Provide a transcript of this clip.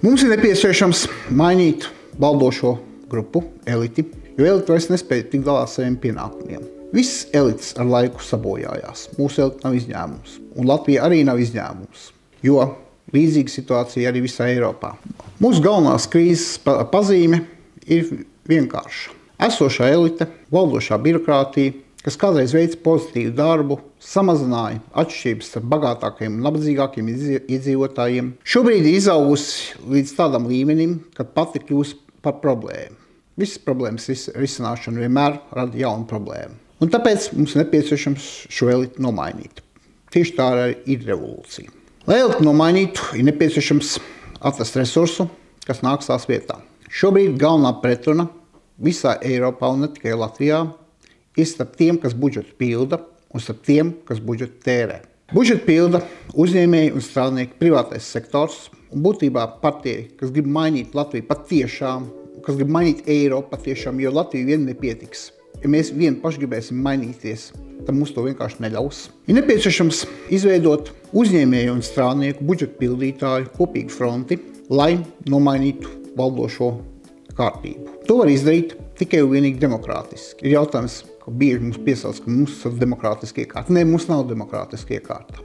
Mums ir nepieciešams mainīt valdošo grupu, eliti, jo elite vairs nespēja tikt galā ar saviem pienākumiem. Visas elites ar laiku sabojājās. Mūsu elite nav izņēmums. Un Latvija arī nav izņēmums, jo līdzīga situācija arī visā Eiropā. Mūsu galvenās krīzes pazīme ir vienkārša. Esošā elite, valdošā birokrātija, kas kādreiz veica pozitīvu darbu, samazināja atšķirības starp bagātākajiem un nabadzīgākiem iedzīvotājiem, šobrīd ir izaugusi līdz tādam līmenim, kad pati kļūst par problēmu. Visas problēmas risināšana vienmēr rada jaunu problēmu. Un tāpēc mums nepieciešams šo elitu nomainīt. Tieši tā arī ir revolūcija. Lai elitu nomainītu, ir nepieciešams atrast resursu, kas nāks tās vietā. Šobrīd galvenā pretruna visā Eiropā un ne tikai Latvijā ir starp tiem, kas budžetu pilda, un starp tiem, kas budžetu tērē. Budžetu pilda uzņēmēji un strādnieki, privātais sektors, un būtībā partija, kas grib mainīt Latviju patiešām, kas grib mainīt Eiropu patiešām, jo Latvija vien nepietiks. Ja mēs vien paši gribēsim mainīties, tad mums to vienkārši neļaus. Ir nepieciešams izveidot uzņēmēju un strādnieku budžetu pildītāju kopīgu fronti, lai nomainītu valdošo kārtību. To var izdarīt tikai un vienīgi demokrātiski. Ir jautājums, ka bieži mums piesauc, ka mums ir demokrātiska iekārta. Nē, mums nav demokrātiska iekārta.